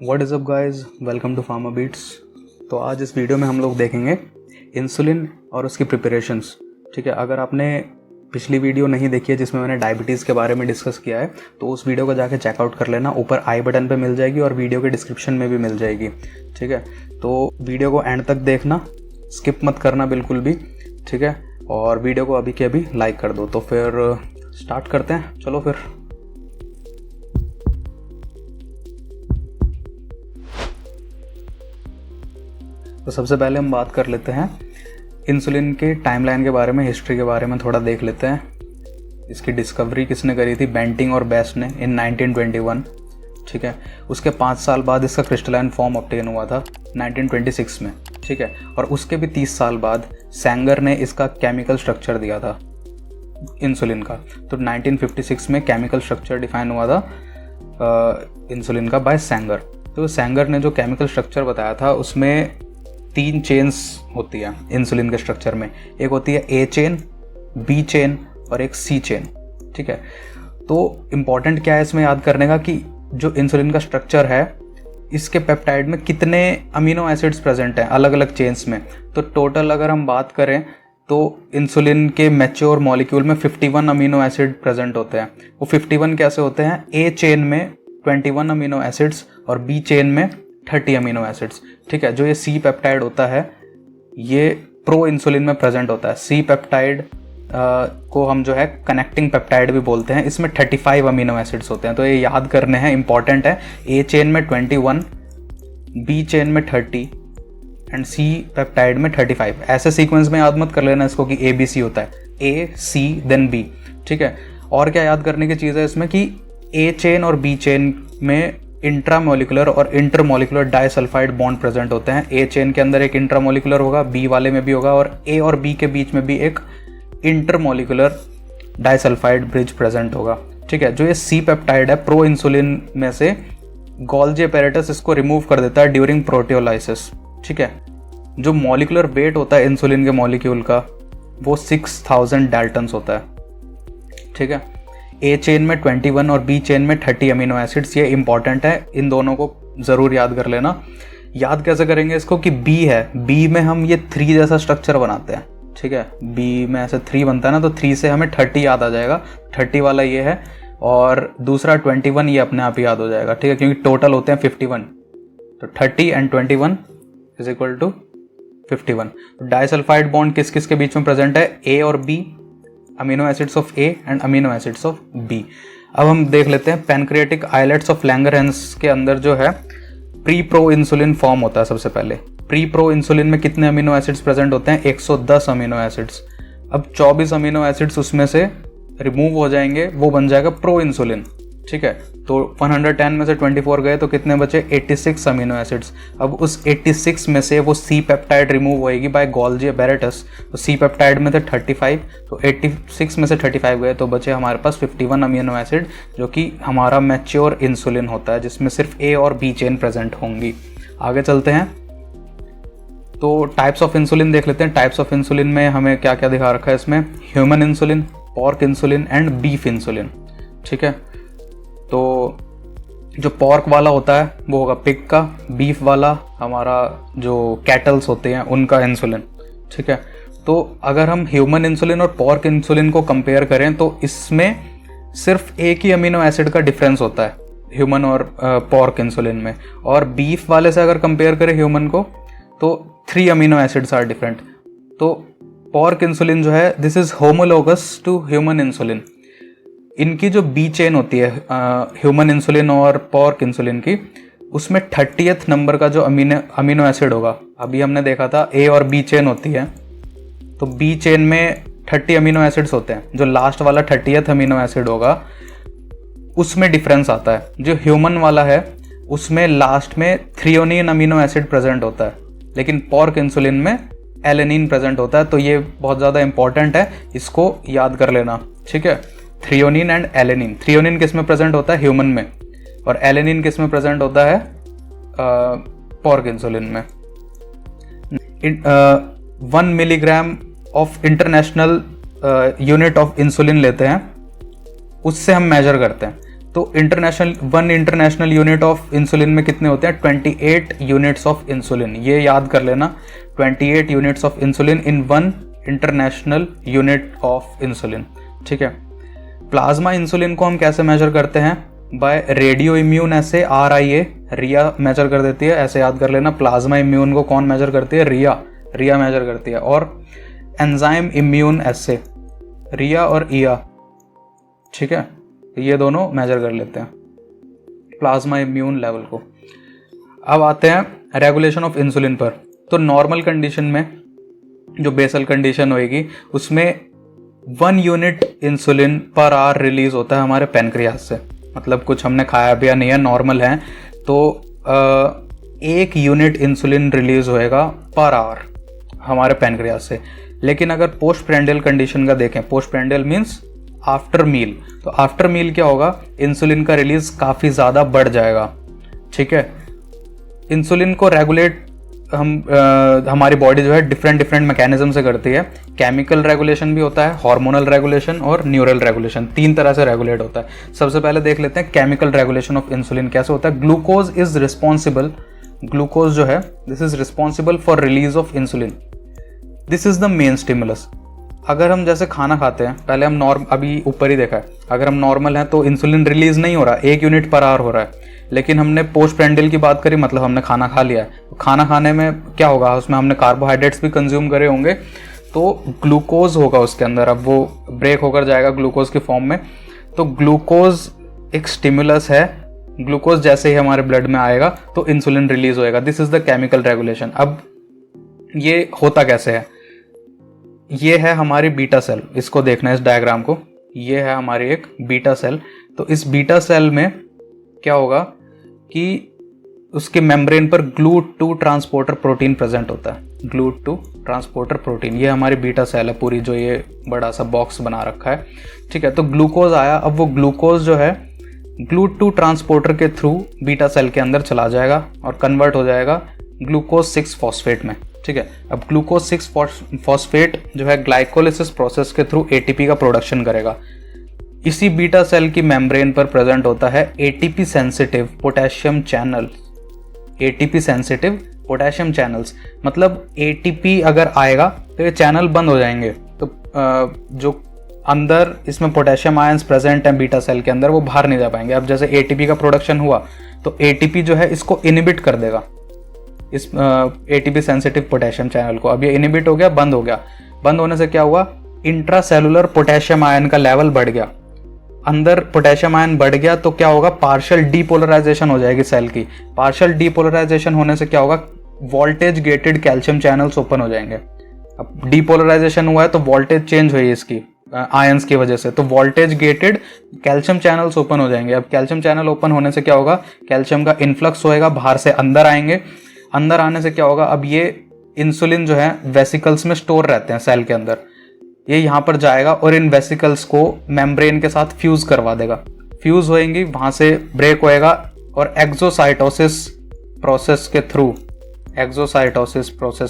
What is up guys, welcome to pharma beats. तो आज इस वीडियो में हम लोग देखेंगे इंसुलिन और उसकी प्रिपरेशंस। ठीक है, अगर आपने पिछली वीडियो नहीं देखी है जिसमें मैंने डायबिटीज़ के बारे में डिस्कस किया है तो उस वीडियो को जाके चेकआउट कर लेना। ऊपर आई बटन पे मिल जाएगी और वीडियो के डिस्क्रिप्शन में भी मिल जाएगी। ठीक है, तो वीडियो को एंड तक देखना, स्किप मत करना बिल्कुल भी। ठीक है, और वीडियो को अभी के अभी लाइक कर दो। तो फिर स्टार्ट करते हैं, चलो फिर। तो सबसे पहले हम बात कर लेते हैं इंसुलिन के टाइमलाइन के बारे में, हिस्ट्री के बारे में थोड़ा देख लेते हैं। इसकी डिस्कवरी किसने करी थी? बेंटिंग और बेस्ट ने इन 1921। ठीक है, उसके 5 साल बाद इसका क्रिस्टलाइन फॉर्म ऑब्टेन हुआ था 1926 में। ठीक है, और उसके भी 30 साल बाद सैंगर ने इसका केमिकल स्ट्रक्चर दिया था इंसुलिन का। तो 1956 में केमिकल स्ट्रक्चर डिफाइन हुआ था इंसुलिन का बाय सैंगर। तो सैंगर ने जो केमिकल स्ट्रक्चर बताया था उसमें 3 चेन्स होती है इंसुलिन के स्ट्रक्चर में। एक होती है ए चेन, बी चेन और एक सी चेन। ठीक है, तो इम्पॉर्टेंट क्या है इसमें याद करने का कि जो इंसुलिन का स्ट्रक्चर है इसके पेप्टाइड में कितने अमीनो एसिड्स प्रेजेंट हैं अलग अलग चेन्स में। तो टोटल अगर हम बात करें तो इंसुलिन के मैच्योर मॉलिक्यूल में 51 अमीनो एसिड प्रेजेंट होते हैं। वो 51 कैसे होते हैं? ए चेन में 21 अमीनो एसिड्स और बी चेन में 30 अमीनो एसिड्स। ठीक है, जो ये सी पेप्टाइड होता है ये प्रो इंसुलिन में प्रेजेंट होता है। सी पेप्टाइड को हम जो है कनेक्टिंग पेप्टाइड भी बोलते हैं। इसमें 35 अमीनो एसिड्स होते हैं, तो ये याद करने हैं, इंपॉर्टेंट है। ए चेन में 21, बी चेन में 30 एंड सी पेप्टाइड में 35। ऐसे सीक्वेंस में याद मत कर लेना इसको कि ए बी सी होता है, ए सी देन बी। ठीक है, और क्या याद करने की चीज़ है इसमें कि ए चेन और बी चेन में इंट्रामोलिकुलर और इंटरमोलिकुलर डाइसल्फाइड बॉन्ड प्रेजेंट होते हैं। ए चेन के अंदर एक इंट्रामोलिकुलर होगा, बी वाले में भी होगा, और ए और बी के बीच में भी एक इंटरमोलिकुलर डाइसल्फाइड ब्रिज प्रेजेंट होगा। ठीक है, जो ये सी पेप्टाइड है प्रो इंसुलिन में से गोल्जी अपैरेटस इसको रिमूव कर देता है ड्यूरिंग प्रोटियोलाइसिस। ठीक है, जो मॉलिकुलर वेट होता है इंसुलिन के मॉलिक्यूल का वो 6000 डाल्टन्स होता है। ठीक है, ए चेन में 21 और बी चेन में 30 अमीनो एसिड्स। ये इंपॉर्टेंट है, इन दोनों को ज़रूर याद कर लेना। याद कैसे करेंगे इसको कि बी है, बी में हम ये 3 जैसा स्ट्रक्चर बनाते हैं। ठीक है, बी में ऐसे 3 बनता है ना, तो 3 से हमें 30 याद आ जाएगा। 30 वाला ये है और दूसरा 21 ये अपने आप ही याद हो जाएगा। ठीक है, क्योंकि टोटल होते हैं 51, तो 30 and 21 is equal to 51। Disulphide bond किस किस के बीच में प्रेजेंट है? ए और B, amino acids of A and amino acids of B. अब हम देख लेते हैं पैनक्रियाटिक आइलेट्स ऑफ लैंगरहैंस के अंदर जो है प्री प्रो इंसुलिन फॉर्म होता है। सबसे पहले प्री प्रो इंसुलिन में कितने अमीनो एसिड्स प्रेजेंट होते हैं? 110 अमीनो एसिड्स। अब 24 अमीनो एसिड्स उसमें से रिमूव हो जाएंगे, वो बन जाएगा प्रो इंसुलिन। ठीक है, तो 110 में से 24 गए तो कितने बचे? 86 अमीनो एसिड्स। अब उस 86 में से वो सी पेप्टाइड रिमूव होएगी बाय गोल्जी अपैरेटस। तो सी पेप्टाइड में थे 35, तो 86 में से 35 गए तो बचे हमारे पास 51 अमीनो एसिड, जो कि हमारा मैच्योर इंसुलिन होता है जिसमें सिर्फ ए और बी चेन प्रेजेंट होंगी। आगे चलते हैं तो टाइप्स ऑफ इंसुलिन देख लेते हैं। टाइप्स ऑफ इंसुलिन में हमें क्या क्या दिखा रखा है इसमें? Human insulin, pork insulin and beef insulin. ठीक है, तो जो पॉर्क वाला होता है वो होगा पिग का, बीफ वाला हमारा जो कैटल्स होते हैं उनका इंसुलिन। ठीक है, तो अगर हम ह्यूमन इंसुलिन और पॉर्क इंसुलिन को कंपेयर करें तो इसमें सिर्फ एक ही अमीनो एसिड का डिफरेंस होता है ह्यूमन और पॉर्क इंसुलिन में। और बीफ वाले से अगर कंपेयर करें ह्यूमन को तो 3 अमीनो एसिड्स आर डिफरेंट। तो पॉर्क इंसुलिन जो है this is homologous to human insulin. इनकी जो बी चेन होती है ह्यूमन इंसुलिन और पॉर्क इंसुलिन की, उसमें 30th नंबर का जो अमीनो एसिड होगा, अभी हमने देखा था ए और बी चेन होती है, तो बी चेन में 30 अमीनो एसिड्स होते हैं। जो लास्ट वाला 30th अमीनो एसिड होगा उसमें डिफरेंस आता है। जो ह्यूमन वाला है उसमें लास्ट में थ्रियोनिन अमीनो एसिड प्रेजेंट होता है, लेकिन पॉर्क इंसुलिन में एलेनिन प्रेजेंट होता है। तो ये बहुत ज़्यादा इंपॉर्टेंट है, इसको याद कर लेना। ठीक है, थ्रियोनिन एंड एलेनिन। थ्रियोनिन किस में प्रेजेंट होता है? ह्यूमन में। और एलेनिन किस में प्रेजेंट होता है? पॉर्क इंसुलिन में। 1 milligram of international unit of insulin लेते हैं, उससे हम मेजर करते हैं। तो one international unit of insulin में कितने होते हैं? 28 यूनिट्स ऑफ इंसुलिन। ये याद कर लेना, 28 units of insulin in one international unit of insulin. ठीक है। प्लाज्मा इंसुलिन को हम कैसे मेजर करते हैं? बाय रेडियो इम्यून ऐसे, RIA, रिया मेजर कर देती है, ऐसे याद कर लेना। प्लाज्मा इम्यून को कौन मेजर करती है? रिया मेजर करती है। और एंजाइम इम्यून ऐसे, रिया और इया। ठीक है, ये दोनों मेजर कर लेते हैं प्लाज्मा इम्यून लेवल को। अब आते हैं रेगुलेशन ऑफ इंसुलिन पर। तो नॉर्मल कंडीशन में जो बेसल कंडीशन होएगी उसमें 1 unit insulin per hour release होता है हमारे पैनक्रियास से। मतलब कुछ हमने खाया पिया नहीं है, नॉर्मल है, तो 1 यूनिट इंसुलिन रिलीज होएगा पर आवर हमारे पैनक्रियास से। लेकिन अगर पोस्ट प्रेंडियल कंडीशन का देखें, post prandial means after meal, तो आफ्टर मील क्या होगा? इंसुलिन का रिलीज काफ़ी ज़्यादा बढ़ जाएगा। ठीक है। इंसुलिन को रेगुलेट हमारी बॉडी जो है डिफरेंट मैकेनिज्म से करती है। केमिकल रेगुलेशन भी होता है, हार्मोनल रेगुलेशन और न्यूरल रेगुलेशन, 3 तरह से रेगुलेट होता है। सबसे पहले देख लेते हैं केमिकल रेगुलेशन ऑफ इंसुलिन कैसे होता है। ग्लूकोज इज रिस्पॉन्सिबल, ग्लूकोज जो है this is responsible for release of insulin, this is the main stimulus. अगर हम जैसे खाना खाते हैं, पहले हम अभी ऊपर ही देखा है, अगर हम नॉर्मल हैं तो इंसुलिन रिलीज नहीं हो रहा, 1 यूनिट पर आवर हो रहा है। लेकिन हमने पोस्ट प्रेंडियल की बात करी, मतलब हमने खाना खा लिया है, तो खाना खाने में क्या होगा? उसमें हमने कार्बोहाइड्रेट्स भी कंज्यूम करे होंगे, तो ग्लूकोज होगा उसके अंदर। अब वो ब्रेक होकर जाएगा ग्लूकोज की फॉर्म में। तो ग्लूकोज एक स्टिमुलस है, ग्लूकोज जैसे ही हमारे ब्लड में आएगा तो इंसुलिन रिलीज होएगा। This is the chemical regulation. अब ये होता कैसे है? ये है हमारी बीटा सेल, इसको देखना है इस डायग्राम को। ये है हमारी एक बीटा सेल। तो इस बीटा सेल में क्या होगा कि उसके मेम्ब्रेन पर GLUT2 ट्रांसपोर्टर प्रोटीन प्रेजेंट होता है। GLUT2 ट्रांसपोर्टर प्रोटीन, ये हमारी बीटा सेल है पूरी, जो ये बड़ा सा बॉक्स बना रखा है। ठीक है। तो ग्लूकोज आया, अब वो ग्लूकोज जो है GLUT2 ट्रांसपोर्टर के थ्रू बीटा सेल के अंदर चला जाएगा और कन्वर्ट हो जाएगा ग्लूकोज 6 फॉस्फेट में। ठीक है। अब ग्लूकोज 6 फॉस्फेट जो है ग्लाइकोलिसिस प्रोसेस के थ्रू ATP का प्रोडक्शन करेगा। इसी बीटा सेल की मेम्ब्रेन पर प्रेजेंट होता है ATP sensitive potassium channel. ATP sensitive potassium channels, मतलब ATP अगर आएगा तो ये चैनल बंद हो जाएंगे। तो जो अंदर इसमें पोटेशियम आयंस प्रेजेंट हैं बीटा सेल के अंदर, वो बाहर नहीं जा पाएंगे। अब जैसे ATP का प्रोडक्शन हुआ तो ATP जो है इसको इनिबिट कर देगा, इस ATP सेंसिटिव पोटेशियम चैनल को। अब ये इनिबिट हो गया, बंद हो गया। बंद होने से क्या हुआ? इंट्रासेलुलर पोटेशियम आयन का लेवल बढ़ गया। अंदर पोटेशियम आयन बढ़ गया तो क्या होगा? पार्शियल डीपोलराइजेशन हो जाएगी सेल की। पार्शियल डीपोलराइजेशन होने से क्या होगा? Voltage gated calcium channels open हो जाएंगे। अब डीपोलराइजेशन हुआ है तो वोल्टेज चेंज हुई इसकी आयंस की वजह से, तो voltage gated calcium channels open हो जाएंगे। अब कैल्शियम चैनल ओपन होने से क्या होगा? कैल्शियम का इन्फ्लक्स होएगा, बाहर से अंदर आएंगे। अंदर आने से क्या होगा? अब ये इंसुलिन जो है वेसिकल्स में स्टोर रहते हैं सेल के अंदर, ये यहाँ पर जाएगा और इन वेसिकल्स को मेम्ब्रेन के साथ फ्यूज करवा देगा। फ्यूज होएंगी, वहां से ब्रेक होएगा और एक्सोसाइटोसिस प्रोसेस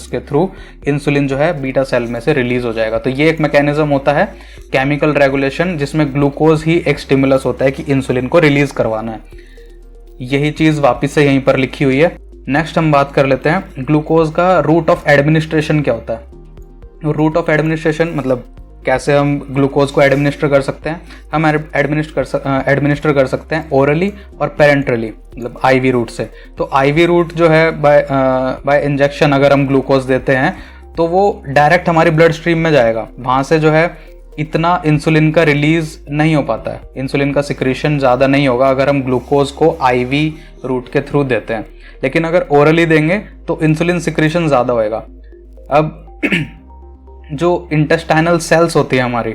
के थ्रू इंसुलिन जो है बीटा सेल में से रिलीज हो जाएगा। तो ये एक मैकेनिज्म होता है केमिकल रेगुलेशन, जिसमें ग्लूकोज ही एक स्टिमुलस होता है कि इंसुलिन को रिलीज करवाना है। यही चीज वापिस से यहीं पर लिखी हुई है। नेक्स्ट हम बात कर लेते हैं ग्लूकोज का रूट ऑफ एडमिनिस्ट्रेशन क्या होता है। रूट ऑफ एडमिनिस्ट्रेशन मतलब कैसे हम ग्लूकोज को एडमिनिस्टर कर सकते हैं। हम एडमिनिस्टर कर सकते हैं ओरली और पेरेंट्रली, मतलब IV रूट से। तो IV रूट जो है बाय इंजेक्शन अगर हम ग्लूकोज देते हैं तो वो डायरेक्ट हमारी ब्लड स्ट्रीम में जाएगा। वहाँ से जो है इतना इंसुलिन का रिलीज नहीं हो पाता है, इंसुलिन का सिक्रीशन ज़्यादा नहीं होगा अगर हम ग्लूकोज को IV रूट के थ्रू देते हैं। लेकिन अगर ओरली देंगे तो इंसुलिन सिक्रीशन ज़्यादा होएगा। अब जो इंटेस्टाइनल सेल्स होती है हमारी,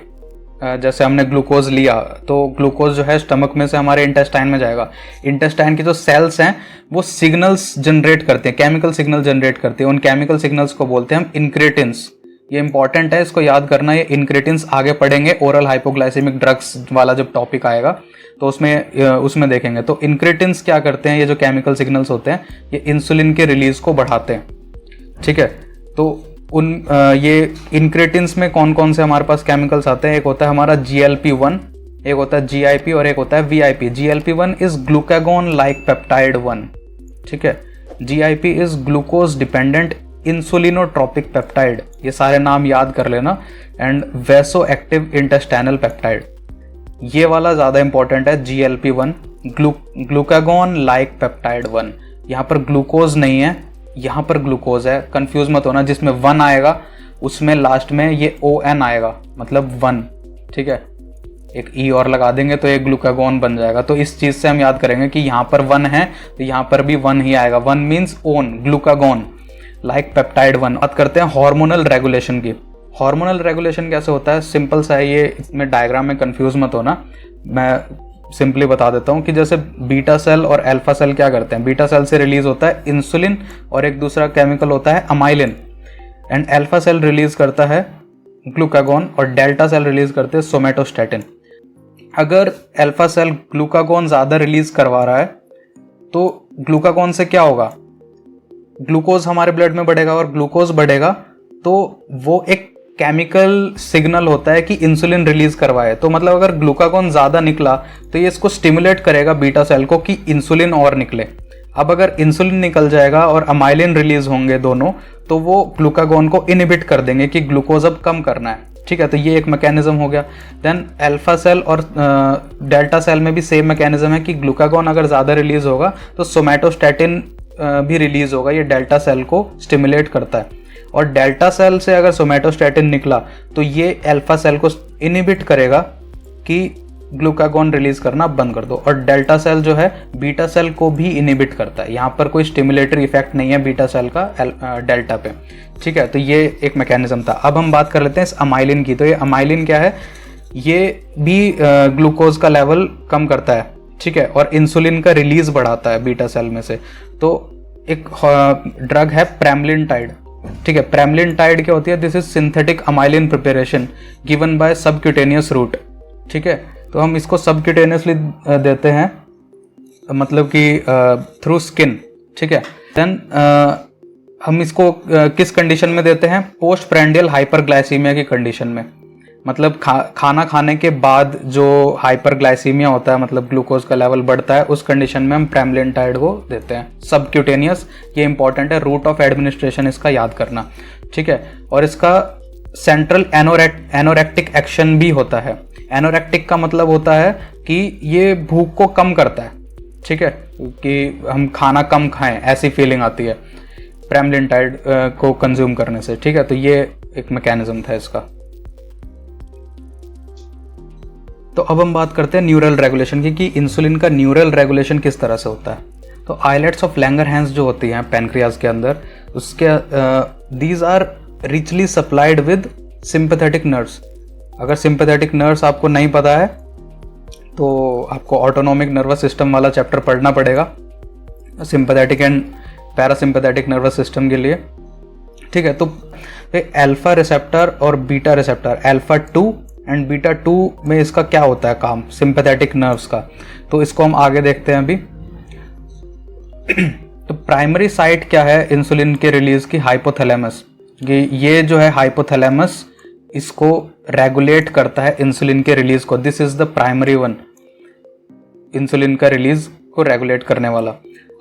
जैसे हमने ग्लूकोज लिया तो ग्लूकोज जो है स्टमक में से हमारे इंटेस्टाइन में जाएगा। इंटेस्टाइन की जो सेल्स हैं वो सिग्नल्स जनरेट करते हैं, केमिकल सिग्नल जनरेट करती है। उन केमिकल सिग्नल्स को बोलते हैं हम इंक्रेटिन्स। ये इंपॉर्टेंट है, इसको याद करना। ये इंक्रेटिन्स आगे पढ़ेंगे, ओरल हाइपोग्लाइसेमिक ड्रग्स वाला जब टॉपिक आएगा तो उसमें देखेंगे। तो इंक्रेटिन्स क्या करते हैं? ये जो केमिकल सिग्नल्स होते हैं ये इंसुलिन के रिलीज को बढ़ाते हैं। ठीक है। तो ये इंक्रेटिन्स में कौन कौन से हमारे पास केमिकल्स आते हैं? एक होता है हमारा GLP-1 एक होता है GIP और एक होता है VIP। GLP-1 is glucagon like peptide 1, ठीक है। GIP is glucose dependent insulinotropic peptide, ये सारे नाम याद कर लेना। And vasoactive intestinal peptide, ये वाला ज़्यादा इंपॉर्टेंट है। GLP-1 ग्लूकागोन लाइक पेप्टाइड 1, यहाँ पर ग्लूकोज नहीं है, यहाँ पर ग्लूकोज है, कंफ्यूज मत होना। जिसमें 1 आएगा उसमें लास्ट में ये ON आएगा, मतलब 1, ठीक है। एक E और लगा देंगे तो एक ग्लूकागोन बन जाएगा। तो इस चीज़ से हम याद करेंगे कि यहाँ पर 1 है तो यहाँ पर भी 1 ही आएगा। 1 means own, glucagon like peptide 1। बात करते हैं हार्मोनल रेगुलेशन की। हार्मोनल रेगुलेशन कैसे होता है, सिंपल सा है ये, इसमें डायग्राम में कंफ्यूज मत होना, मैं सिंपली बता देता हूँ कि जैसे बीटा सेल और अल्फा सेल क्या करते हैं। बीटा सेल से रिलीज होता है इंसुलिन और एक दूसरा केमिकल होता है amylin, and alpha cell release करता है ग्लूकागोन और डेल्टा सेल रिलीज करते हैं सोमेटोस्टैटिन। अगर अल्फा सेल ग्लूकागोन ज़्यादा रिलीज करवा रहा है तो ग्लूकागोन से क्या होगा, ग्लूकोज हमारे ब्लड में बढ़ेगा, और ग्लूकोज बढ़ेगा तो वो एक केमिकल सिग्नल होता है कि इंसुलिन रिलीज करवाए। तो मतलब अगर ग्लूकागोन ज़्यादा निकला तो ये इसको स्टिमुलेट करेगा बीटा सेल को कि इंसुलिन और निकले। अब अगर इंसुलिन निकल जाएगा और अमाइलिन रिलीज होंगे दोनों, तो वो ग्लूकागोन को इनहिबिट कर देंगे कि ग्लूकोज अब कम करना है, ठीक है। तो ये एक मैकेनिज्म हो गया। देन अल्फा सेल और डेल्टा सेल में भी सेम मैकेनिज्म है कि ग्लूकागोन अगर ज़्यादा रिलीज होगा तो सोमेटोस्टैटिन भी रिलीज होगा, ये डेल्टा सेल को स्टिमुलेट करता है। और डेल्टा सेल से अगर सोमेटोस्टैटिन निकला तो ये अल्फा सेल को इनहिबिट करेगा कि ग्लूकागोन रिलीज करना बंद कर दो। और डेल्टा सेल जो है बीटा सेल को भी इनहिबिट करता है, यहाँ पर कोई स्टिमुलेटरी इफेक्ट नहीं है बीटा सेल का डेल्टा पे, ठीक है। तो ये एक मैकेनिज्म था। अब हम बात कर लेते हैं इस अमाइलिन की। तो ये अमाइलिन क्या है, ये भी ग्लूकोज का लेवल कम करता है, ठीक है, और इंसुलिन का रिलीज बढ़ाता है बीटा सेल में से। तो एक ड्रग है प्रेमलिनटाइड, ठीक है। प्रेमलिनटाइड क्या होती है, this is synthetic amylin preparation given by subcutaneous route, ठीक है। तो हम इसको सबक्यूटेनियसली देते हैं, मतलब कि थ्रू स्किन, ठीक है। देन हम इसको किस कंडीशन में देते हैं, पोस्ट प्रेंडियल हाइपरग्लाइसीमिया की कंडीशन में। मतलब खाना खाने के बाद जो हाइपरग्लाइसीमिया होता है, मतलब ग्लूकोज का लेवल बढ़ता है, उस कंडीशन में हम प्रेमलिनटाइड को देते हैं सबक्यूटेनियस। ये इंपॉर्टेंट है, रूट ऑफ एडमिनिस्ट्रेशन इसका याद करना, ठीक है। और इसका सेंट्रल एनोरेक्टिक एक्शन भी होता है। एनोरेक्टिक का मतलब होता है कि ये भूख को कम करता है, ठीक है, कि हम खाना कम खाएं ऐसी फीलिंग आती है प्रेमलिनटाइड को कंज्यूम करने से, ठीक है। तो ये एक मैकेनिज्म था इसका। तो अब हम बात करते हैं न्यूरल रेगुलेशन की, कि इंसुलिन का न्यूरल रेगुलेशन किस तरह से होता है। तो आइलेट्स ऑफ लैंगरहैंस जो होती हैं पैनक्रियाज के अंदर, उसके these are richly supplied with sympathetic nerves. अगर सिंपैथेटिक नर्व्स आपको नहीं पता है तो आपको ऑटोनोमिक नर्वस सिस्टम वाला चैप्टर पढ़ना पड़ेगा, sympathetic and parasympathetic nervous system के लिए, ठीक है। तो अल्फा रिसेप्टर और beta receptor, alpha 2 and beta 2 में इसका क्या होता है काम, सिंपैथेटिक नर्व्स का, तो इसको हम आगे देखते हैं अभी। तो प्राइमरी साइट क्या है इंसुलिन के रिलीज की, हाइपोथैलेमस। ये जो है हाइपोथैलेमस इसको रेगुलेट करता है इंसुलिन के रिलीज को। This is the primary one, insulin का रिलीज को रेगुलेट करने वाला।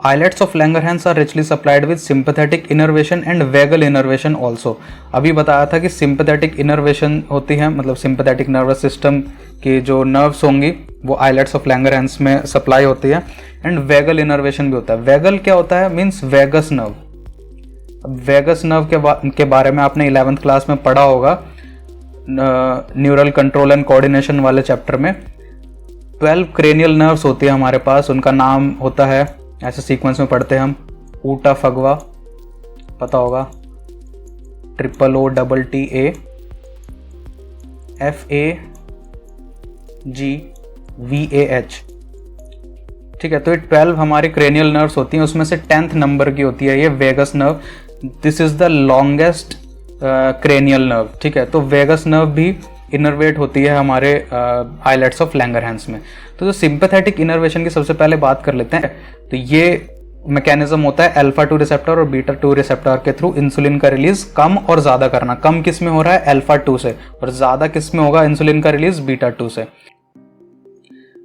Islets of Langerhans are richly supplied with sympathetic innervation and vagal innervation also. अभी बताया था कि सिंपैथेटिक इनर्वेशन होती है, मतलब सिंपैथेटिक नर्वस सिस्टम की जो नर्व्स होंगी वो आइलेट्स ऑफ लैंगरहैंस में सप्लाई होती है, एंड वेगल इनर्वेशन भी होता है। वेगल क्या होता है, means vagus nerve. Vagus nerve के बारे में आपने 11th क्लास में पढ़ा होगा न्यूरल कंट्रोल एंड कोऑर्डिनेशन वाले चैप्टर में। 12 क्रेनियल नर्व्स होती है हमारे पास, उनका नाम होता है, ऐसे सीक्वेंस में पढ़ते हैं हम, ऊटा फगवा, पता होगा, OOTTA, FAGVAH, ठीक है। तो ये 12 हमारी क्रेनियल नर्व्स होती हैं, उसमें से 10th नंबर की होती है ये vagus nerve. This is the longest cranial nerve, ठीक है। तो वेगस नर्व भी इनर्वेट होती है हमारे आइलेट्स ऑफ लैंगरहैंस में। तो जो सिंपैथेटिक इनर्वेशन की सबसे पहले बात कर लेते हैं। तो ये मैकेनिज्म होता है अल्फा 2 रिसेप्टर और बीटा 2 रिसेप्टर के थ्रू इंसुलिन का रिलीज कम और ज़्यादा करना। कम किस में हो रहा है, अल्फा 2 से, और ज़्यादा किस में होगा इंसुलिन का रिलीज, बीटा 2 से।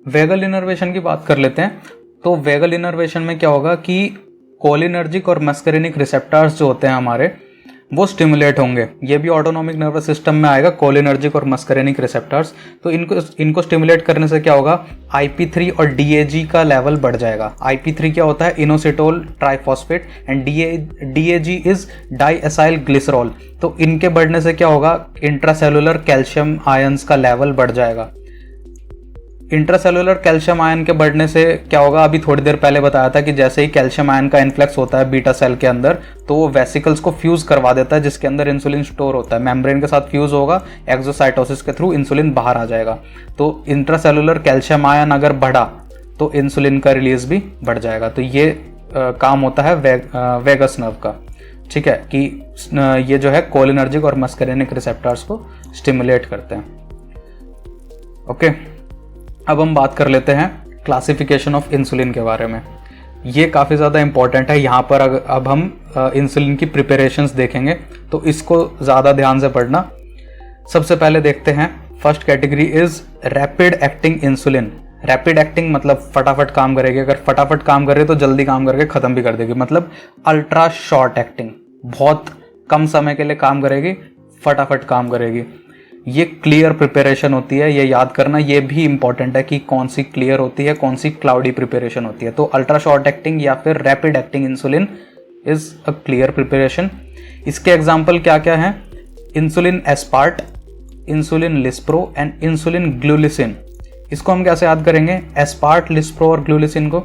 वेगल इनर्वेशन की बात कर लेते हैं। तो वेगल इनर्वेशन में क्या होगा कि कोलिनर्जिक और मस्करिनिक रिसेप्टर्स जो होते हैं हमारे, वो स्टिमुलेट होंगे। ये भी ऑटोनॉमिक नर्वस सिस्टम में आएगा, कोलिनर्जिक और मस्करिनिक रिसेप्टर्स। तो इनको स्टिमुलेट करने से क्या होगा, IP3 और DAG का लेवल बढ़ जाएगा। IP3 क्या होता है, inositol triphosphate, and DAG is डाईएसाइल ग्लिसरॉल। तो इनके बढ़ने से क्या होगा, इंट्रासेलुलर कैल्शियम आयंस का लेवल बढ़ जाएगा। इंट्रासेलुलर कैल्शियम आयन के बढ़ने से क्या होगा, अभी थोड़ी देर पहले बताया था कि जैसे ही कैल्शियम आयन का इन्फ्लक्स होता है बीटा सेल के अंदर, तो वो वेसिकल्स को फ्यूज करवा देता है जिसके अंदर इंसुलिन स्टोर होता है। मेम्ब्रेन के साथ फ्यूज होगा, एक्सोसाइटोसिस के थ्रू इंसुलिन बाहर आ जाएगा। तो इंट्रासेलुलर कैल्शियम आयन अगर बढ़ा तो इंसुलिन का रिलीज भी बढ़ जाएगा। तो ये काम होता है वेगस नर्व का, ठीक है, कि ये जो है कोलिनर्जिक और मस्करिनिक रिसेप्टर्स को स्टिमुलेट करते हैं। ओके, अब हम बात कर लेते हैं क्लासिफिकेशन ऑफ इंसुलिन के बारे में। ये काफ़ी ज़्यादा इंपॉर्टेंट है। यहाँ पर अब हम इंसुलिन की प्रिपरेशंस देखेंगे, तो इसको ज़्यादा ध्यान से पढ़ना। सबसे पहले देखते हैं, first category is rapid acting insulin. Rapid acting मतलब फटाफट काम करेगी। अगर फटाफट काम करे तो जल्दी काम करके ख़त्म भी कर देगी। मतलब अल्ट्रा शॉर्ट एक्टिंग, बहुत कम समय के लिए काम करेगी, फटाफट काम करेगी। ये क्लियर प्रिपरेशन होती है, ये याद करना। ये भी इंपॉर्टेंट है कि कौन सी क्लियर होती है, कौन सी क्लाउडी प्रिपरेशन होती है। तो अल्ट्रा शॉर्ट एक्टिंग या फिर rapid acting insulin is a clear preparation. इसके एग्जाम्पल क्या क्या हैं, insulin aspart, insulin lispro and insulin glulisine. इसको हम कैसे याद करेंगे, एस्पार्ट, लिस्प्रो और ग्लूलिसिन को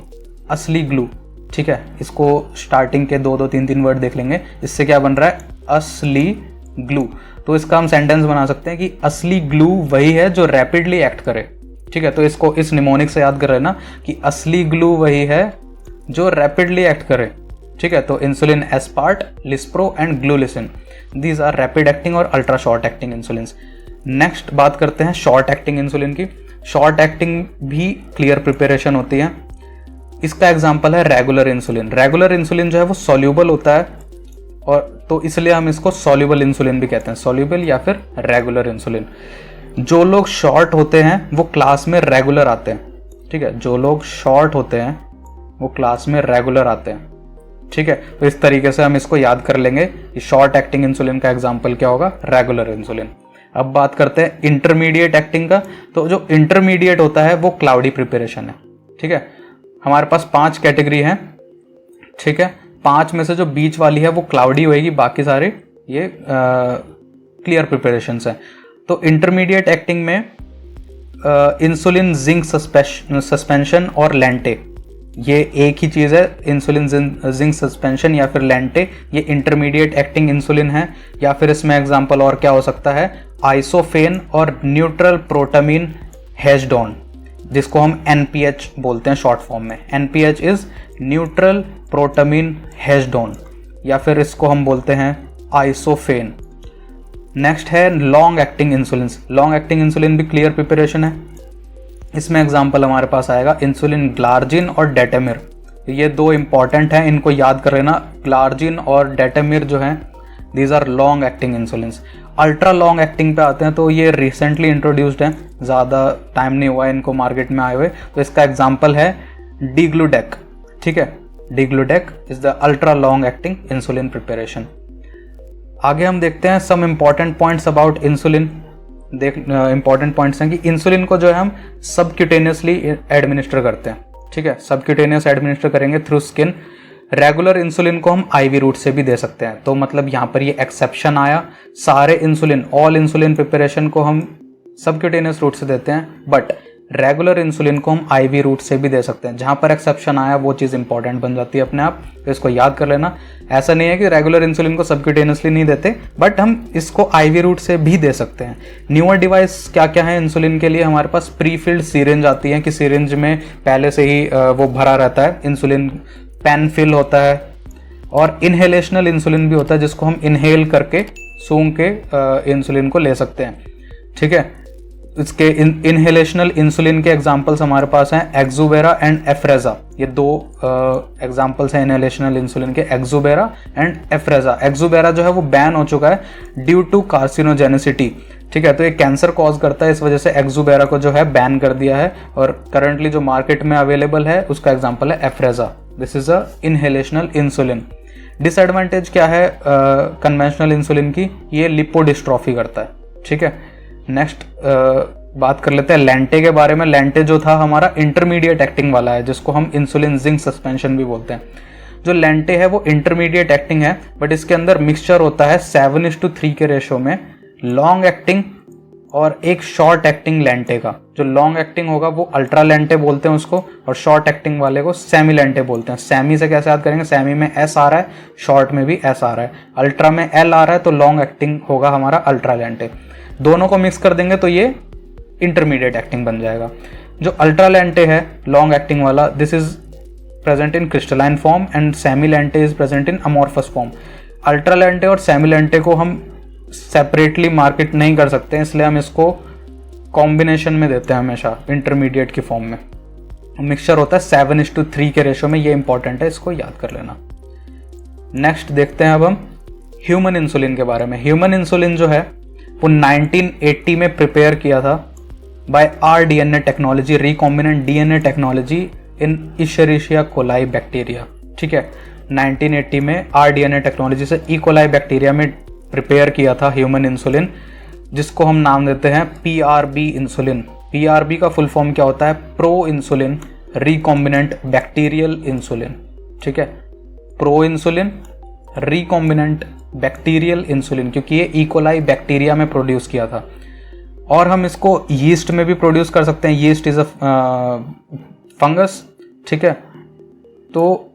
असली ग्लू, ठीक है। इसको स्टार्टिंग के 2-3 वर्ड देख लेंगे, इससे क्या बन रहा है, असली ग्लू। तो इसका हम सेंटेंस बना सकते हैं कि असली ग्लू वही है जो रैपिडली एक्ट करे, ठीक है। तो इसको इस निमोनिक से याद कर लेना कि असली ग्लू वही है जो रैपिडली एक्ट करे, ठीक है। तो insulin aspart, lispro and glulisine, these are rapid acting और ultra short acting insulin. Next बात करते हैं शॉर्ट एक्टिंग इंसुलिन की। शॉर्ट एक्टिंग भी क्लियर प्रिपरेशन होती है। इसका एग्जाम्पल है रेगुलर इंसुलिन। रेगुलर इंसुलिन जो है वो सॉल्यूबल होता है, और तो इसलिए हम इसको सॉल्यूबल इंसुलिन भी कहते हैं, सॉल्यूबल या फिर रेगुलर इंसुलिन। जो लोग शॉर्ट होते हैं वो क्लास में रेगुलर आते हैं, ठीक है। जो लोग शॉर्ट होते हैं वो क्लास में रेगुलर आते हैं, ठीक है। तो इस तरीके से हम इसको याद कर लेंगे कि शॉर्ट एक्टिंग इंसुलिन का एग्जाम्पल क्या होगा, रेगुलर इंसुलिन। अब बात करते हैं इंटरमीडिएट एक्टिंग का। तो जो इंटरमीडिएट होता है वो क्लाउडी प्रिपरेशन है, ठीक है। हमारे पास 5 कैटेगरी हैं, ठीक है। 5 में से जो बीच वाली है वो क्लाउडी होएगी, बाकी सारे ये क्लियर प्रिपरेशंस हैं। तो इंटरमीडिएट एक्टिंग में इंसुलिन जिंक सस्पेंशन और लेंटे, ये एक ही चीज़ है। इंसुलिन जिंक सस्पेंशन या फिर लेंटे, ये इंटरमीडिएट एक्टिंग इंसुलिन है। या फिर इसमें एग्जांपल और क्या हो सकता है, आइसोफेन और न्यूट्रल प्रोटामीन हेजडोन, जिसको हम NPH बोलते हैं शॉर्ट फॉर्म में। NPH इज न्यूट्रल प्रोटामीन हेजडोन, या फिर इसको हम बोलते हैं आइसोफेन। नेक्स्ट है long acting insulin. Long acting insulin भी क्लियर प्रिपरेशन है। इसमें एग्जांपल हमारे पास आएगा इंसुलिन ग्लार्जिन और डेटामिर। ये 2 इंपॉर्टेंट हैं, इनको याद कर लेना। ग्लार्जिन और डेटामिर जो हैं, these are long acting insulin. Ultra long acting पे आते हैं तो ये रिसेंटली इंट्रोड्यूस्ड है, ज़्यादा टाइम नहीं हुआ है इनको मार्केट में आए हुए। तो इसका एग्जांपल है डीग्लूडेक, ठीक है। Degludec is the ultra long acting insulin preparation. आगे हम देखते हैं some important points about insulin. Important points हैं कि इंसुलिन को जो है हम सबक्यूटेनियसली एडमिनिस्टर करते हैं, ठीक है। सबक्यूटेनियस एडमिनिस्टर करेंगे थ्रू स्किन। रेगुलर इंसुलिन को हम IV रूट से भी दे सकते हैं। तो मतलब यहाँ पर ये एक्सेप्शन आया, सारे इंसुलिन, ऑल इंसुलिन प्रिपरेशन को हम सबक्यूटेनियस रूट से देते हैं, बट रेगुलर इंसुलिन को हम IV रूट से भी दे सकते हैं। जहाँ पर एक्सेप्शन आया वो चीज़ इंपॉर्टेंट बन जाती है अपने आप, तो इसको याद कर लेना। ऐसा नहीं है कि रेगुलर इंसुलिन को सबक्यूटेनियसली नहीं देते, बट हम इसको IV रूट से भी दे सकते हैं। न्यूअर डिवाइस क्या क्या है इंसुलिन के लिए, हमारे पास प्री फिल्ड सीरेंज आती है कि सीरेंज में पहले से ही वो भरा रहता है इंसुलिन, पेन फिल होता है, और इनहेलेशनल इंसुलिन भी होता है जिसको हम इनहेल करके सूंघ के इंसुलिन को ले सकते हैं, ठीक है। इसके इनहेलेशनल इंसुलिन के एग्जांपल्स हमारे पास हैं एक्सुबेरा एंड एफ्रेजा। ये 2 एग्जांपल्स हैं इनहेलेशनल इंसुलिन के, एक्सुबेरा एंड एफ्रेजा। एक्सुबेरा जो है वो बैन हो चुका है ड्यू टू कार्सिनोजेनिसिटी। ठीक है। तो ये कैंसर कॉज करता है, इस वजह से एक्जुबेरा को जो है बैन कर दिया है, और करंटली जो मार्केट में अवेलेबल है उसका एग्जांपल है Afrezza. This is a inhalational insulin. Disadvantage क्या है कन्वेंशनल इंसुलिन की, ये लिपोडिस्ट्रॉफी करता है। ठीक है। नेक्स्ट बात कर लेते हैं लेंटे के बारे में। लेंटे जो था हमारा इंटरमीडिएट एक्टिंग वाला है, जिसको हम इंसुलिन जिंक सस्पेंशन भी बोलते हैं। जो लेंटे है वो इंटरमीडिएट एक्टिंग है, बट इसके अंदर मिक्सचर होता है 7:3 के रेशो में लॉन्ग एक्टिंग और एक शॉर्ट एक्टिंग लेंटे का। जो लॉन्ग एक्टिंग होगा वो अल्ट्रा लेंटे बोलते हैं उसको, और शॉर्ट एक्टिंग वाले को सेमी लेंटे बोलते हैं। सेमी से कैसे याद करेंगे, सेमी में एस आ रहा है, शॉर्ट में भी एस आ रहा है, अल्ट्रा में एल आ रहा है, तो लॉन्ग एक्टिंग होगा हमारा अल्ट्रा लेंटे। दोनों को मिक्स कर देंगे तो ये इंटरमीडिएट एक्टिंग बन जाएगा। जो अल्ट्रा लेंटे है लॉन्ग एक्टिंग वाला, this is present in crystalline form and semi lente is present in amorphous form. Ultra lente और सेमी लेंटे को हम सेपरेटली मार्केट नहीं कर सकते, इसलिए हम इसको कॉम्बिनेशन में देते हैं हमेशा इंटरमीडिएट की फॉर्म में। मिक्सचर होता है 7:3 के रेशो में, ये इंपॉर्टेंट है, इसको याद कर लेना। नेक्स्ट देखते हैं अब हम ह्यूमन इंसुलिन के बारे में। ह्यूमन इंसुलिन जो है वो 1980 में प्रिपेयर किया था by rDNA technology, recombinant DNA technology in Escherichia coli bacteria. ठीक है। 1980 में rDNA टेक्नोलॉजी से ई कोलाई बैक्टीरिया में प्रिपेयर किया था ह्यूमन इंसुलिन, जिसको हम नाम देते हैं PRB इंसुलिन। PRB का फुल फॉर्म क्या होता है, pro insulin recombinant bacterial insulin. ठीक है। Pro insulin recombinant bacterial insulin, क्योंकि ये ई कोलाई बैक्टीरिया में प्रोड्यूस किया था। और हम इसको यीस्ट में भी प्रोड्यूस कर सकते हैं। Yeast is a fungus. ठीक है। तो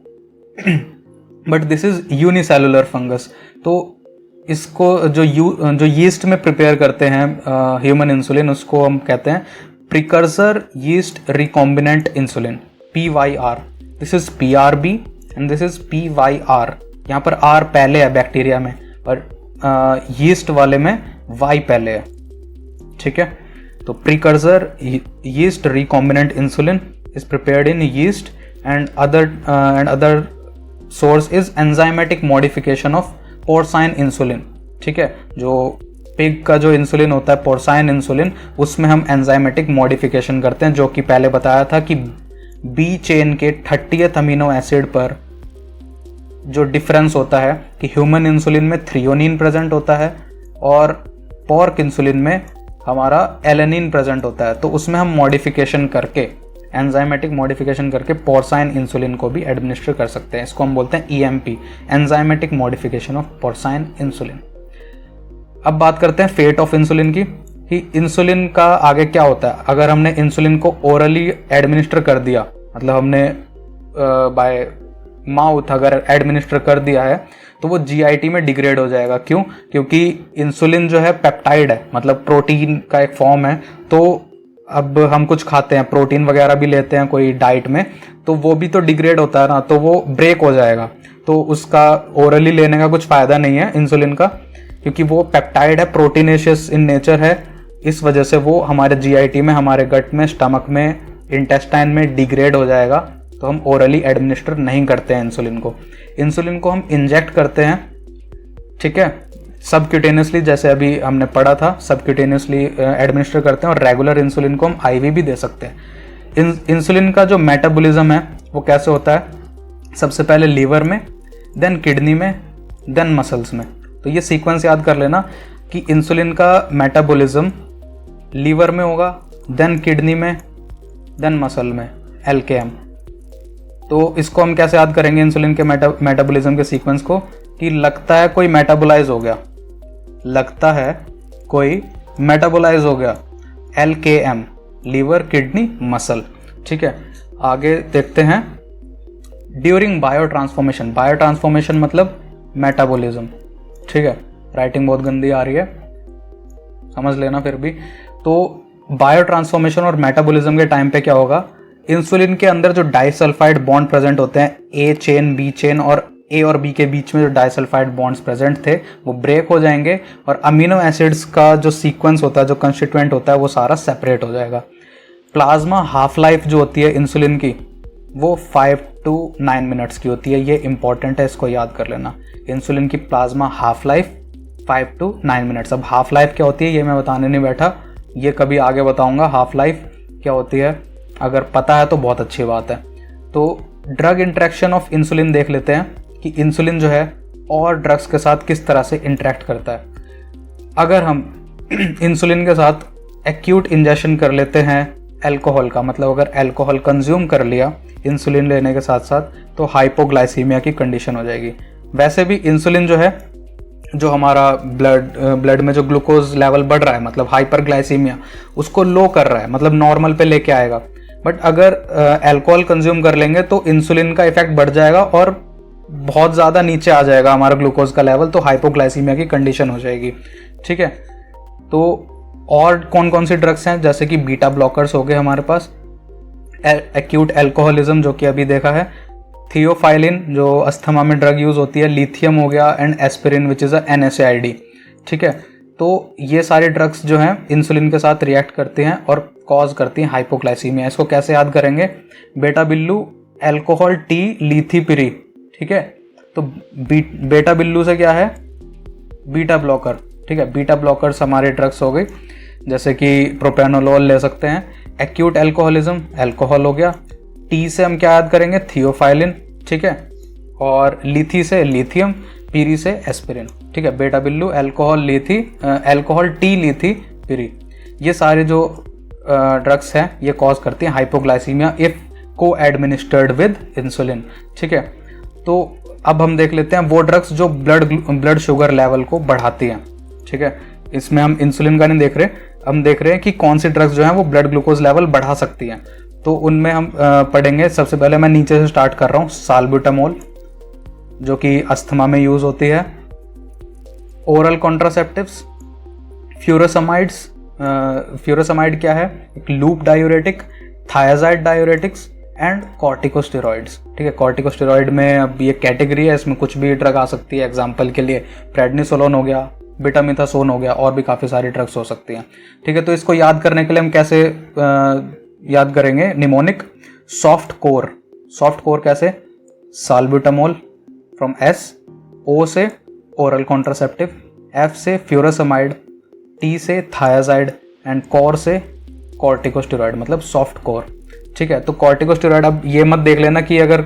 but this is unicellular fungus. तो इसको जो यीस्ट में प्रिपेयर करते हैं ह्यूमन इंसुलिन, उसको हम कहते हैं precursor yeast recombinant insulin, PYR। This is PRB and this is PYR। यहाँ पर R पहले है बैक्टीरिया में, और यीस्ट वाले में Y पहले है। ठीक है। तो precursor yeast recombinant insulin is prepared in yeast and other source is enzymatic modification of porcine insulin. ठीक है। जो पिग का जो इंसुलिन होता है पोर्साइन इंसुलिन, उसमें हम एंजाइमेटिक मॉडिफिकेशन करते हैं, जो कि पहले बताया था कि बी चेन के 30th अमीनो एसिड पर जो डिफरेंस होता है कि ह्यूमन इंसुलिन में थ्रियोनिन प्रेजेंट होता है और पोर्क इंसुलिन में हमारा एलेनिन प्रेजेंट होता है। तो उसमें हम मॉडिफिकेशन करके, एंजाइमेटिक मॉडिफिकेशन करके पोर्साइन इंसुलिन को भी एडमिनिस्टर कर सकते हैं। इसको हम बोलते हैं EMP, enzymatic modification of porcine insulin. अब बात करते हैं फेट ऑफ इंसुलिन की, कि इंसुलिन का आगे क्या होता है। अगर हमने इंसुलिन को ओरली एडमिनिस्टर कर दिया, मतलब हमने बाय माउथ अगर एडमिनिस्टर कर दिया है, तो वो GIT में डिग्रेड हो जाएगा। क्यों? क्योंकि इंसुलिन जो है पेप्टाइड है, मतलब प्रोटीन का एक फॉर्म है। तो अब हम कुछ खाते हैं, प्रोटीन वगैरह भी लेते हैं कोई डाइट में, तो वो भी तो डिग्रेड होता है ना, तो वो ब्रेक हो जाएगा। तो उसका ओरली लेने का कुछ फायदा नहीं है इंसुलिन का, क्योंकि वो पेप्टाइड है, प्रोटीनेशियस इन नेचर है। इस वजह से वो हमारे GIT में, हमारे गट में, स्टमक में, इंटेस्टाइन में डिग्रेड हो जाएगा। तो हम ओरली एडमिनिस्टर नहीं करते हैं इंसुलिन को। इंसुलिन को हम इंजेक्ट करते हैं। ठीक है। सबक्यूटेनियसली, जैसे अभी हमने पढ़ा था, सबक्यूटेनियसली एडमिनिस्टर करते हैं, और रेगुलर इंसुलिन को हम IV भी दे सकते हैं। इंसुलिन का जो मेटाबॉलिज्म है वो कैसे होता है, सबसे पहले लीवर में, देन किडनी में, देन मसल्स में। तो ये सीक्वेंस याद कर लेना कि इंसुलिन का मेटाबॉलिज्म लीवर में होगा, देन किडनी में, देन मसल में, LKM। तो इसको हम कैसे याद करेंगे इंसुलिन के मेटाबॉलिज्म के सीक्वेंस को, कि लगता है कोई मेटाबोलाइज हो गया, लगता है कोई मेटाबोलाइज हो गया, LKM, लीवर, किडनी, मसल। ठीक है। आगे देखते हैं during bio transformation. Bio transformation मतलब मेटाबॉलिज्म। ठीक है। राइटिंग बहुत गंदी आ रही है, समझ लेना फिर भी। तो बायो ट्रांसफॉर्मेशन और मेटाबॉलिज्म के टाइम पे क्या होगा, इंसुलिन के अंदर जो डाइसल्फाइड बॉन्ड प्रेजेंट होते हैं, A चेन, B चेन, और A और B के बीच में जो डाइसल्फाइड बॉन्ड्स प्रेजेंट थे वो ब्रेक हो जाएंगे, और अमीनो एसिड्स का जो सीक्वेंस होता है, जो कंस्टिट्यूएंट होता है, वो सारा सेपरेट हो जाएगा। प्लाज्मा हाफ लाइफ जो होती है इंसुलिन की, वो 5 to 9 मिनट्स की होती है। ये इंपॉर्टेंट है, इसको याद कर लेना। इंसुलिन की plasma half life 5 to 9 minutes. अब हाफ लाइफ क्या होती है ये मैं बताने नहीं बैठा, ये कभी आगे बताऊंगा हाफ लाइफ क्या होती है, अगर पता है तो बहुत अच्छी बात है। तो ड्रग इंटरेक्शन ऑफ इंसुलिन देख लेते हैं कि इंसुलिन जो है और ड्रग्स के साथ किस तरह से इंटरेक्ट करता है। अगर हम इंसुलिन के साथ एक्यूट इंजेक्शन कर लेते हैं अल्कोहल का, मतलब अगर अल्कोहल कंज्यूम कर लिया इंसुलिन लेने के साथ साथ, तो हाइपोग्लाइसीमिया की कंडीशन हो जाएगी। वैसे भी इंसुलिन जो है, जो हमारा ब्लड में जो ग्लूकोज लेवल बढ़ रहा है, मतलब हाइपरग्लाइसीमिया, उसको लो कर रहा है, मतलब नॉर्मल पे लेके आएगा। बट अगर अल्कोहल कंज्यूम कर लेंगे तो इंसुलिन का इफेक्ट बढ़ जाएगा और बहुत ज़्यादा नीचे आ जाएगा हमारा ग्लूकोज का लेवल, तो हाइपोग्लाइसीमिया की कंडीशन हो जाएगी। ठीक है, तो और कौन कौन सी ड्रग्स हैं, जैसे कि बीटा ब्लॉकर्स हो गए हमारे पास, एक्यूट अल्कोहलिज्म जो कि अभी देखा है, थियोफाइलिन जो अस्थमा में ड्रग यूज़ होती है, लिथियम हो गया, and aspirin which is a NSAID। ठीक है, तो ये सारे ड्रग्स जो हैं इंसुलिन के साथ रिएक्ट करते हैं और कॉज करती हैं हाइपोग्लाइसीमिया। इसको कैसे याद करेंगे, बेटा बिल्लू अल्कोहल टी लिथिपिरी। ठीक है, तो बेटा बिल्लू से क्या है, बीटा ब्लॉकर। ठीक है, बीटा ब्लॉकर्स हमारे ड्रग्स हो गई, जैसे कि प्रोपेनोलोल ले सकते हैं। एक्यूट अल्कोहलिज्म अल्कोहल हो गया, टी से हम क्या याद करेंगे, थियोफाइलिन। ठीक है, और लिथी से लिथियम, पीरी से एस्पिरिन। ठीक है, बेटा बिल्लू अल्कोहल टी लिथी पीरी, ये सारे जो ड्रग्स हैं ये कॉज करती हैं हाइपोग्लाइसीमिया इफ को एडमिनिस्टर्ड विद इंसुलिन। ठीक है, तो अब हम देख लेते हैं वो ड्रग्स जो ब्लड शुगर लेवल को बढ़ाती हैं। ठीक है, इसमें हम इंसुलिन का नहीं देख रहे, हम देख रहे हैं कि कौन सी ड्रग्स जो हैं वो ब्लड ग्लूकोज लेवल बढ़ा सकती हैं। तो उनमें हम पढ़ेंगे। सबसे पहले मैं नीचे से स्टार्ट कर रहा हूँ, साल्ब्यूटामोल जो कि अस्थमा में यूज होती है, ओरल कॉन्ट्रासेप्टिव्स, फ्यूरोसमाइड्स, फ्यूरोसमाइड क्या है, एक loop diuretic, thiazide diuretics and corticosteroids. ठीक है, कॉर्टिकोस्टेरॉइड में अब ये कैटेगरी है, इसमें कुछ भी ड्रग आ सकती है। एग्जांपल के लिए प्रेडनिसोलोन हो गया, बीटामिथासोन हो गया, और भी काफ़ी सारी ड्रग्स हो सकती हैं। ठीक है, तो इसको याद करने के लिए हम कैसे याद करेंगे, निमोनिक, सॉफ्ट कोर कैसे, साल्ब्यूटामोल फ्रॉम S, O से ओरल कॉन्ट्रासेप्टिव, F से फ्यूरोसमाइड, T से थायाजाइड एंड कोर से कॉर्टिकोस्टेरॉइड, मतलब सॉफ्ट कोर। ठीक है, तो कॉर्टिकोस्टेरॉइड, अब ये मत देख लेना कि अगर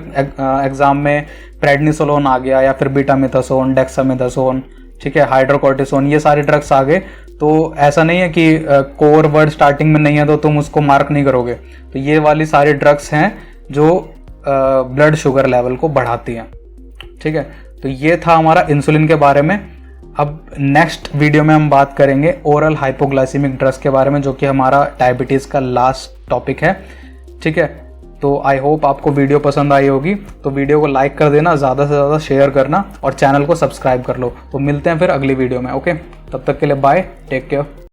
एग्जाम में प्रेडनिसोलोन आ गया या फिर बीटामिथासोन, डेक्सामेथासोन, ठीक है, हाइड्रोकॉर्टिसोन, ये सारे ड्रग्स आ गए, तो ऐसा नहीं है कि कोर वर्ड स्टार्टिंग में नहीं है तो तुम उसको मार्क नहीं करोगे। तो ये वाली सारी ड्रग्स हैं जो ब्लड शुगर लेवल को बढ़ाती हैं। ठीक है, तो ये था हमारा इंसुलिन के बारे में। अब नेक्स्ट वीडियो में हम बात करेंगे ओरल हाइपोग्लाइसीमिक ड्रग्स के बारे में, जो कि हमारा डायबिटीज़ का लास्ट टॉपिक है। ठीक है, तो आई होप आपको वीडियो पसंद आई होगी, तो वीडियो को लाइक कर देना, ज़्यादा से ज़्यादा शेयर करना और चैनल को सब्सक्राइब कर लो। तो मिलते हैं फिर अगली वीडियो में। ओके, तब तक के लिए बाय, टेक केयर।